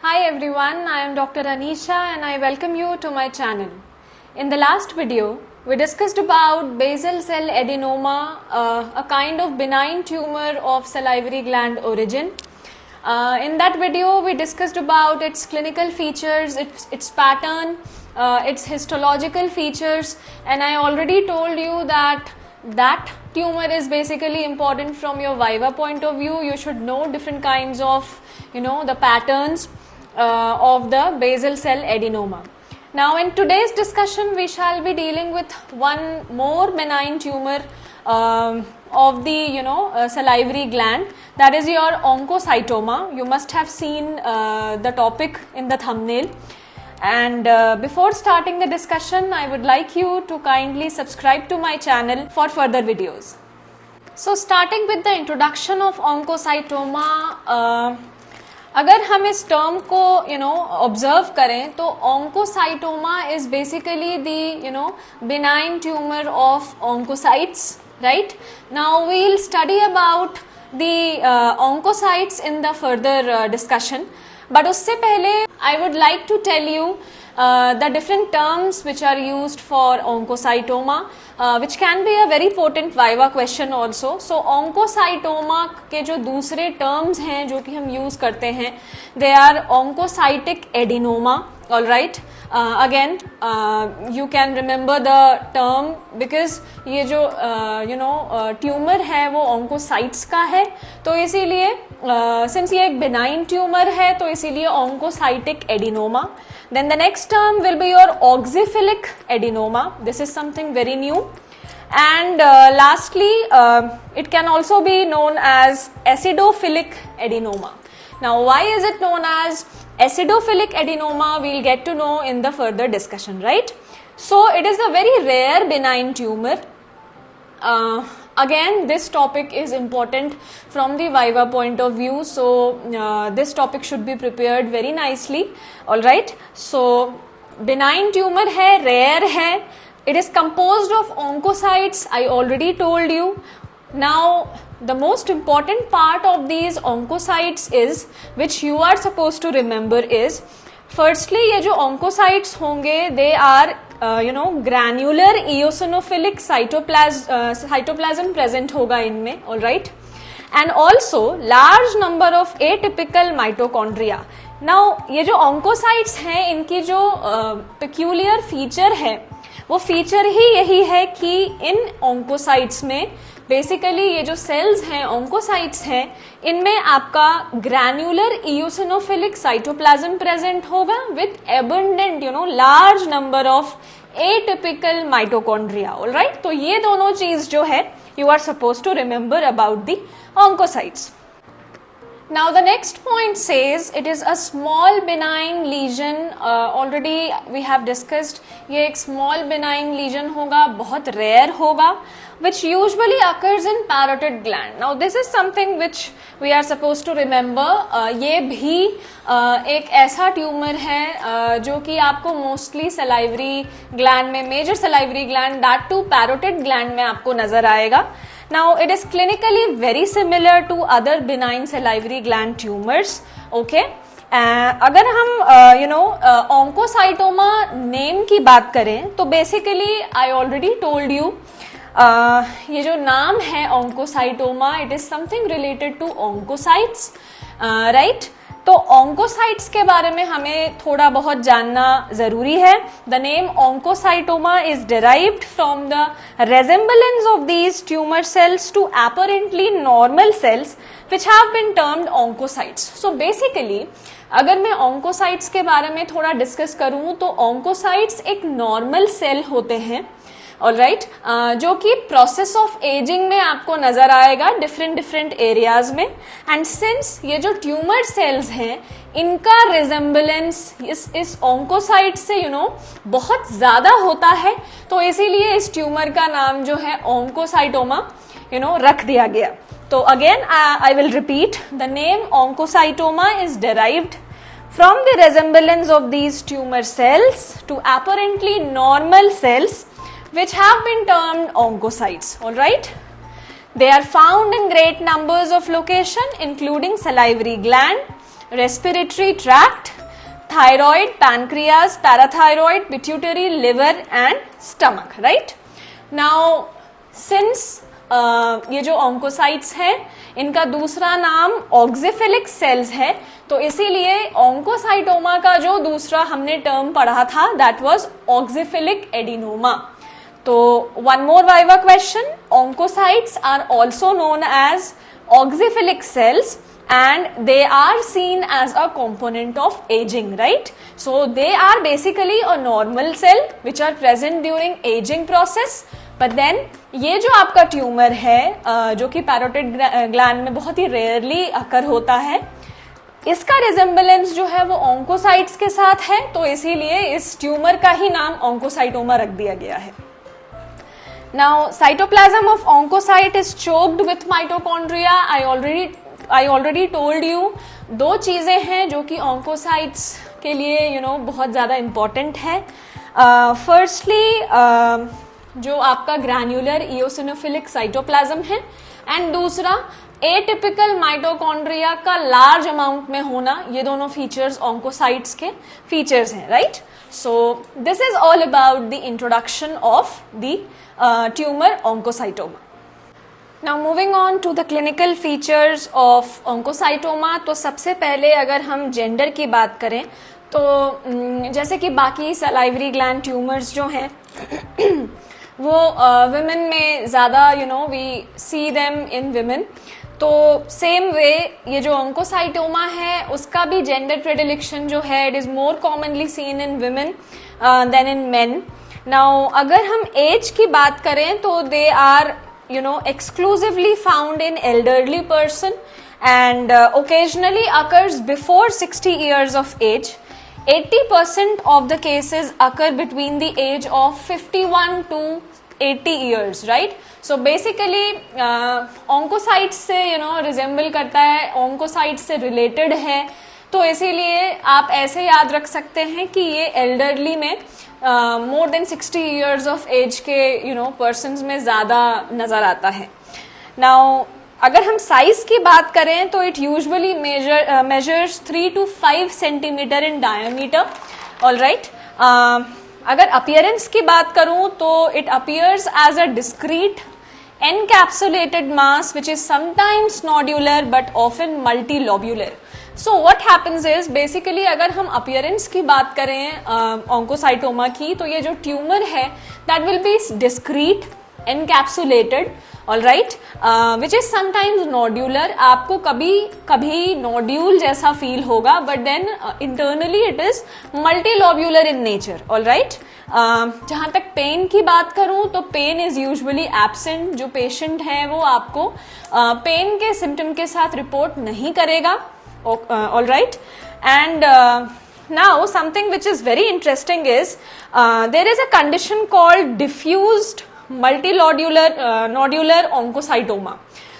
Hi everyone, I am Dr. Anisha and I welcome you to my channel. In the last video, we discussed about basal cell adenoma, a kind of benign tumor of salivary gland origin. In that video, we discussed about its clinical features, its pattern, its histological features, and I already told you that tumor is basically important from your viva point of view. You should know different kinds of, the patterns of the basal cell adenoma. Now in today's discussion, we shall be dealing with one more benign tumor of the salivary gland, that is your oncocytoma. You must have seen the topic in the thumbnail. And before starting the discussion, I would like you to kindly subscribe to my channel for further videos. So starting with the introduction of oncocytoma, अगर हम इस term को observe करें तो oncocytoma is basically the benign tumor of oncocytes, right? Now we will study about the oncocytes in the further discussion, but उससे पहले I would like to tell you the different terms which are used for oncocytoma, which can be a very potent viva question also. So oncocytoma के जो दूसरे terms हैं जो कि हम use करते हैं, they are oncocytic adenoma. All right. Again, you can remember the term because ये जो tumor है वो oncocytes का है, तो इसीलिए since ये एक benign tumor है तो इसीलिए oncocytic adenoma. Then the next term will be your oxyphilic adenoma. This is something very new. And lastly, it can also be known as acidophilic adenoma. Now, why is it known as acidophilic adenoma? We'll get to know in the further discussion, right? So, it is a very rare benign tumor. Again, this topic is important from the viva point of view, so this topic should be prepared very nicely. All right. So, benign tumor hai, rare hai. It is composed of oncocytes. I already told you. Now, the most important part of these oncocytes is, which you are supposed to remember is, firstly, ये जो oncocytes होंगे, they are granular eosinophilic cytoplasm present होगा इनमें, all right, and also large number of atypical mitochondria. Now ये जो oncocytes हैं, इनकी जो peculiar feature है, वो feature ही यही है कि इन oncocytes में बेसिकली ये जो सेल्स हैं, oncocytes हैं, इनमें आपका ग्रैन्युलर eosinophilic cytoplasm प्रेजेंट होगा with abundant large number of atypical mitochondria. All right, तो ये दोनों चीज जो है you are supposed to remember about the oncocytes. Now the next point says it is a small benign lesion. Already we have discussed, ये एक small benign lesion होगा, बहुत rare होगा, which usually occurs in parotid gland. Now this is something which we are supposed to remember. ये भी एक ऐसा tumour है जो कि आपको मोस्टली salivary gland में, major salivary gland, that too parotid gland में आपको नजर आएगा. Now it is clinically very similar to other benign salivary gland tumors. Okay. अगर हम oncocytoma name की बात करें तो basically I already told you ये जो नाम है oncocytoma, it is something related to oncocytes, right? तो oncocytes के बारे में हमें थोड़ा बहुत जानना जरूरी है. The name oncocytoma is derived from the resemblance of these tumor cells to apparently normal cells which have been termed oncocytes. So basically अगर मैं oncocytes के बारे में थोड़ा डिस्कस करूं तो oncocytes एक नॉर्मल सेल होते हैं, ऑलराइट, जो कि प्रोसेस ऑफ एजिंग में आपको नजर आएगा डिफरेंट एरियाज में. एंड सिंस ये जो ट्यूमर सेल्स हैं इनका रिजेम्बलेंस इस oncocyte से बहुत ज्यादा होता है, तो इसीलिए इस ट्यूमर का नाम जो है oncocytoma रख दिया गया. तो again I will repeat, the name oncocytoma is derived from the resemblance of these tumor cells to apparently normal cells which have been termed oncocytes. All right, they are found in great numbers of location including salivary gland, respiratory tract, thyroid, pancreas, parathyroid, pituitary, liver and stomach, right? Now since ये जो oncocytes है इनका दूसरा नाम ऑक्सीफिलिक sales है, तो इसीलिए oncocytoma का जो दूसरा हमने टर्म पढ़ा था दैट वाज ऑक्सीफिलिक एडिनोमा. तो one more viva question, oncocytes are also known as oxyphilic cells and they are seen as a component of aging, right? So they are basically a normal cell which are present during aging process. But then ये जो आपका tumour है जो कि parotid gland में बहुत ही rarely अकर होता है, इसका रिजेम्बलेंस जो है वो ऑन्कोसाइट्स के साथ है, तो इसीलिए इस ट्यूमर का ही नाम ऑन्कोसाइटोमा रख दिया गया है. Now cytoplasm of oncocyte is choked with mitochondria. I already told you दो चीजें हैं जो कि oncocytes के लिए बहुत ज्यादा important है. Firstly जो आपका ग्रैन्युलर इओसिनोफिलिक साइटोप्लाज्म है एंड दूसरा एटिपिकल माइटोकॉन्ड्रिया का लार्ज अमाउंट में होना, ये दोनों फीचर्स ऑन्कोसाइट्स के फीचर्स हैं, right? So this is all about the introduction of the tumour oncocytoma. Now moving on to the clinical features of oncocytoma. तो सबसे पहले अगर हम जेंडर की बात करें तो जैसे कि बाकी सलाइवरी ग्लैंड ट्यूमर्स जो हैं वो विमेन में ज़्यादा we see them in women, तो सेम वे ये जो ऑन्कोसाइटोमा है उसका भी जेंडर प्रेडिलेक्शन जो है it is more commonly seen in women than in men. Now अगर हम एज की बात करें तो they are exclusively found in elderly person and occasionally occurs before 60 years of age. 80% of the cases occur between the age of 51 to 80 years, right? So basically oncocytes से resemble करता है, oncocytes से related है, तो इसीलिए आप ऐसे याद रख सकते हैं कि ये elderly में more than 60 years of age के persons में ज़्यादा नज़र आता है. Now अगर हम साइज की बात करें तो it usually measures 3 to 5 centimetre in diameter, all right. अगर अपीयरेंस की बात करूं तो it appears as a discrete encapsulated mass which is sometimes nodular but often multilobular. So what happens is basically अगर हम appearance की बात करें oncocytoma की, तो ये जो ट्यूमर है that will be discrete, encapsulated, all right, which is sometimes nodular. आपको कभी नोड्यूल जैसा फील होगा but then internally it is multilobular in nature, all right. जहाँ तक पेन की बात करूँ तो पेन इज यूजुअली एब्सेंट. जो पेशेंट है वो आपको पेन के सिम्टम के साथ रिपोर्ट नहीं करेगा, all right. And now something which is very interesting is there is a condition called diffused multinodular oncocytoma.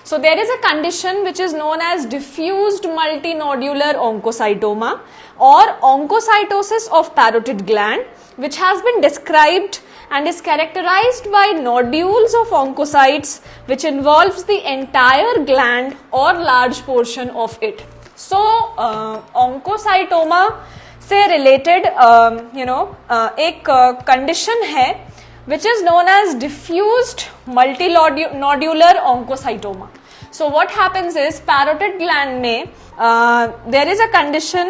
So there is a condition which is known as diffused multinodular oncocytoma or oncocytosis of parotid gland, which has been described and is characterized by nodules of oncocytes which involves the entire gland or large portion of it. So oncocytoma से related एक condition है which is known as diffused multinodular oncocytoma. So what happens is parotid gland में there is a condition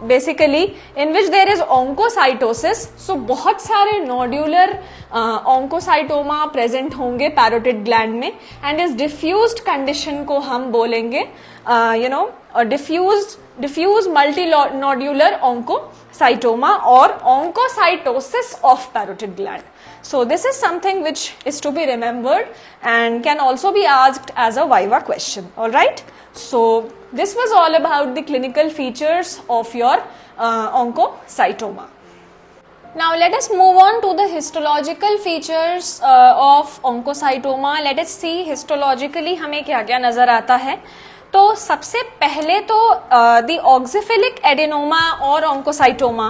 basically in which there is oncocytosis. So बहुत सारे nodular oncocytoma present होंगे parotid gland में and इस diffused condition को हम बोलेंगे diffuse multinodular oncocytoma or oncocytosis of parotid gland. So this is something which is to be remembered and can also be asked as a viva question, all right. So this was all about the clinical features of your oncocytoma. Now let us move on to the histological features of oncocytoma. Let us see histologically हमें क्या क्या नजर आता है. तो सबसे पहले तो the oxyphilic adenoma or oncocytoma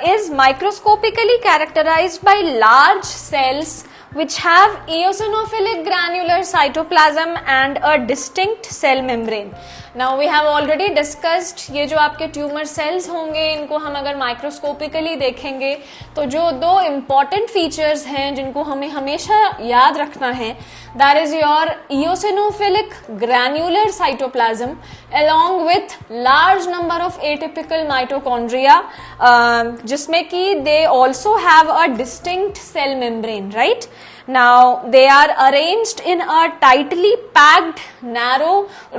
is microscopically characterized by large cells which have eosinophilic granular cytoplasm and a distinct cell membrane. Now we have already discussed, ये जो आपके ट्यूमर सेल्स होंगे इनको हम अगर माइक्रोस्कोपिकली देखेंगे तो जो दो इम्पॉर्टेंट फीचर्स हैं जिनको हमें हमेशा याद रखना है, that is your eosinophilic granular cytoplasm along with large number of atypical mitochondria, जिसमें कि they also have a distinct cell membrane, right? Now they are arranged in a tightly packed narrow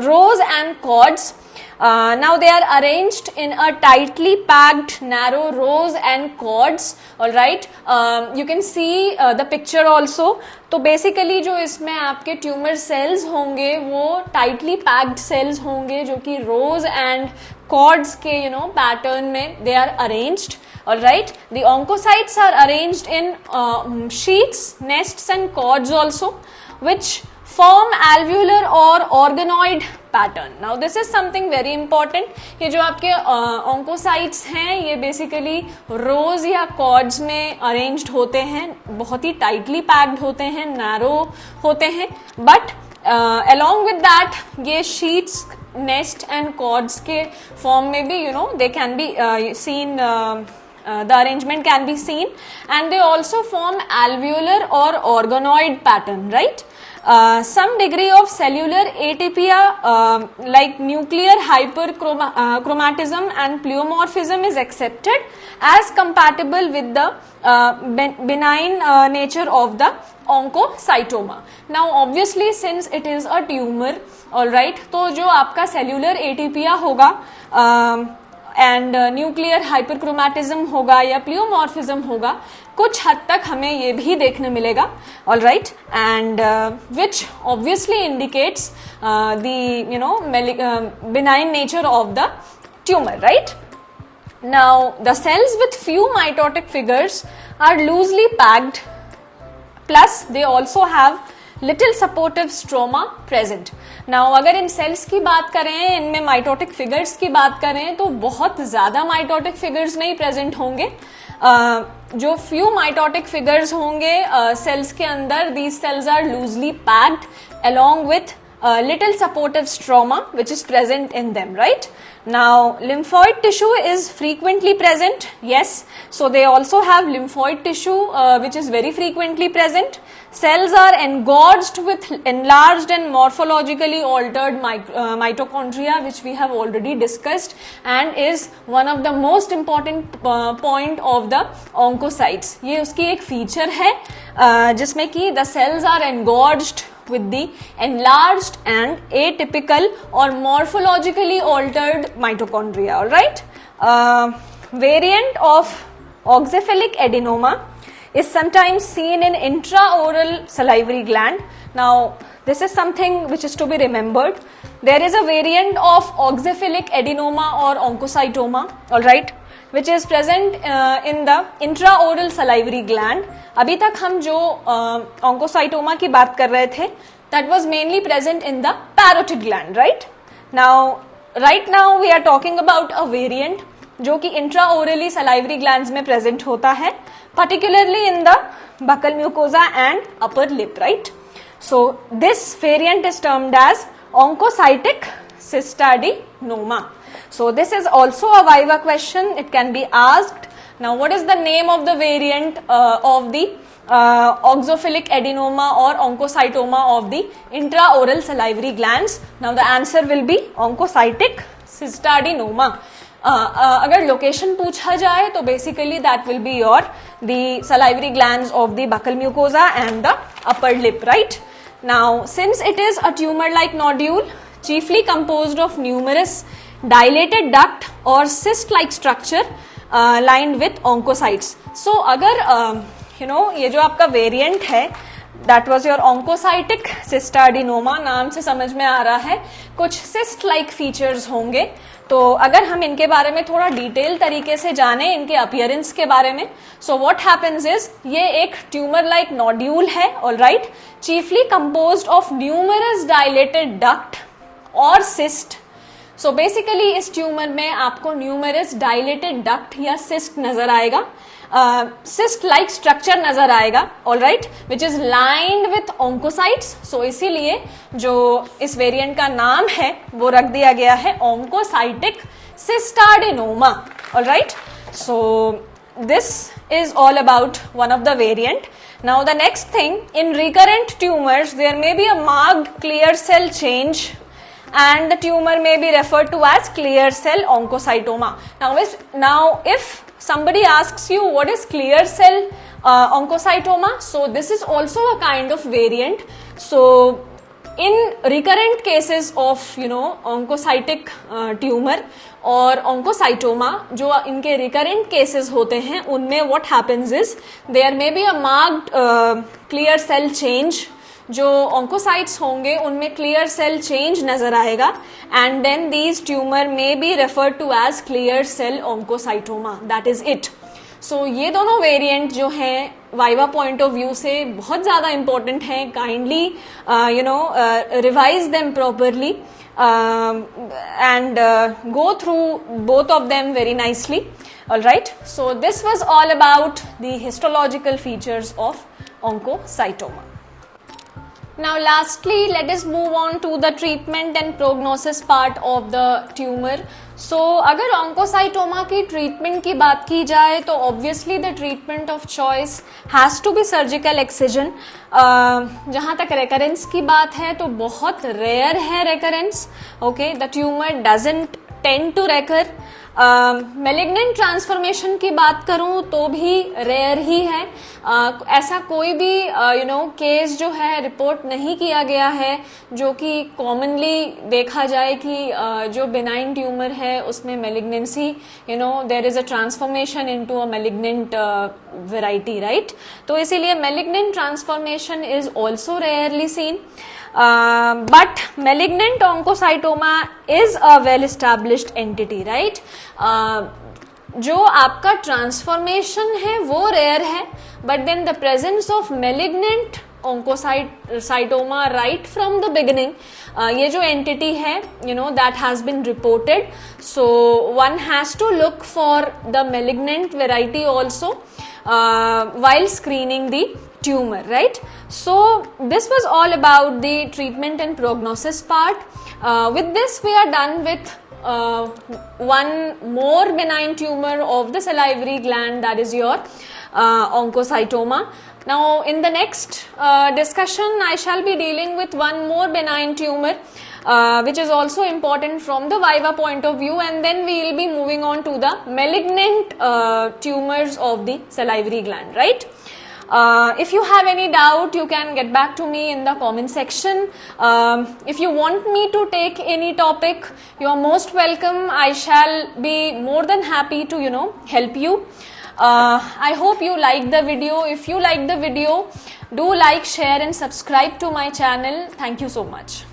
rows and cords. Now they are arranged in a tightly packed narrow rows and cords. All right, you can see the picture also. तो basically जो इसमें आपके tumour cells होंगे वो tightly packed sales होंगे जो कि rows and cords के पैटर्न में they are arranged. All right, the oncocytes are arranged in sheets, nests and cords also, which form alveolar or organoid pattern. Now this is something very important. ये जो आपके oncocytes हैं ये basically rows या cords में arranged होते हैं, बहुत ही tightly packed होते हैं, narrow होते हैं, but along with that ये sheets, nest and cords के form में भी they can be seen, the arrangement can be seen, and they also form alveolar or organoid pattern, right? Some degree of cellular atypia like nuclear hyperchromatism and pleomorphism is accepted as compatible with the benign nature of the oncocytoma. Now obviously since it is a tumor, all right, तो जो आपका cellular atypia होगा and nuclear हाइपरक्रोमैटिज्म होगा या प्लियोमॉर्फिज्म होगा, कुछ हद तक हमें ये भी देखने मिलेगा. All right, and which obviously indicates the benign nature of the tumor, right? Now the cells with few mitotic figures are loosely packed, plus they also have little supportive stroma present. Now अगर इन sales की बात करें, इनमें mitotic figures की बात करें तो बहुत ज्यादा माइटोटिक फिगर्स नहीं प्रेजेंट होंगे. जो फ्यू माइटोटिक फिगर्स होंगे सेल्स के अंदर, these cells are loosely packed along with little supportive stroma which is present in them, right? Now lymphoid tissue is frequently present, yes, so they also have lymphoid tissue which is very frequently present. Cells are engorged with enlarged and morphologically altered mitochondria, which we have already discussed and is one of the most important point of the oncocytes. ये उसकी एक feature है जिसमें कि the cells are engorged with the enlarged and atypical or morphologically altered mitochondria. All right, variant of oxyphilic adenoma is sometimes seen in intraoral salivary gland. Now this is something which is to be remembered. There is a variant of oxyphilic adenoma or oncocytoma, all right, which is present in the intraoral salivary gland. अभी तक हम जो oncocytoma की बात कर रहे थे, that was mainly present in the parotid gland, right? Right now we are talking about a variant जो कि intraorally salivary glands में present होता है, particularly in the buccal mucosa and upper lip, right? So this variant is termed as oncocytic cystadenoma. So this is also a viva question, it can be asked. Now what is the name of the variant of the oxyphilic adenoma or oncocytoma of the intraoral salivary glands? Now the answer will be oncocytic cystadenoma. अगर location पूछा जाए तो basically that will be your the salivary glands of the buccal mucosa and the upper lip, right? Now since it is a tumor like nodule chiefly composed of numerous dilated duct or cyst like structure lined with oncocytes. So अगर ये जो आपका variant है that was your oncocytic cystadenoma, नाम से समझ में आ रहा है कुछ सिस्ट लाइक फीचर्स होंगे. तो अगर हम इनके बारे में थोड़ा डिटेल तरीके से जाने, इनके अपीयरेंस के बारे में, सो व्हाट हैपेंस इज ये एक ट्यूमर लाइक नोड्यूल है, all right, chiefly composed of numerous dilated duct और सिस्ट. सो बेसिकली इस ट्यूमर में आपको न्यूमरस डायलेटेड डक्ट या सिस्ट नजर आएगा, सिस्ट लाइक स्ट्रक्चर नजर आएगा, all right, which is lined with oncocytes. So इसीलिए जो इस वेरिएंट का नाम है वो रख दिया गया है oncocytic cystadenoma, all right. So this is all about one of the variant. Now the next thing, in recurrent tumors there may be a marked clear cell change and the tumor may be referred to as clear cell oncocytoma. Now if somebody asks you what is clear cell oncocytoma, so this is also a kind of variant. So in recurrent cases of oncocytic tumor और oncocytoma, जो इनके recurrent cases होते हैं उनमें what happens is there may be a marked clear cell change. जो oncocytes होंगे उनमें clear cell change नजर आएगा and then these tumor may be referred to as clear cell oncocytoma. That is it. So ये दोनों variant जो हैं viva point of view से बहुत ज़्यादा इंपॉर्टेंट हैं. Kindly revise them properly and go through both of them very nicely. All right, so this was all about the histological features of oncocytoma. Now lastly, let us move on to the treatment and prognosis part of the tumor. So अगर oncocytoma की treatment की बात की जाए तो obviously the treatment of choice has to be surgical excision. जहाँ तक recurrence की बात है तो बहुत rare है recurrence. Okay, the tumor doesn't tend to recur. Malignant transformation की बात करूं तो भी रेयर ही है. ऐसा कोई भी केस जो है रिपोर्ट नहीं किया गया है जो कि कॉमनली देखा जाए कि जो बिनाइन ट्यूमर है उसमें malignancy there is a transformation into a malignant variety, right. तो इसीलिए malignant transformation is also rarely seen. But malignant oncocytoma is a well established entity, right. जो आपका ट्रांसफॉर्मेशन है वो रेयर है, but then the presence of malignant oncocytoma right from the beginning, ये जो entity है that has been reported. So one has to look for the malignant variety also while screening the tumor, right. So this was all about the treatment and prognosis part. With this we are done with one more benign tumor of the salivary gland, that is your oncocytoma. Now in the next discussion I shall be dealing with one more benign tumor which is also important from the viva point of view, and then we will be moving on to the malignant tumors of the salivary gland, right. If you have any doubt you can get back to me in the comment section. If you want me to take any topic you are most welcome. I shall be more than happy to help you. I hope you like the video. If you like the video, do like, share and subscribe to my channel. Thank you so much.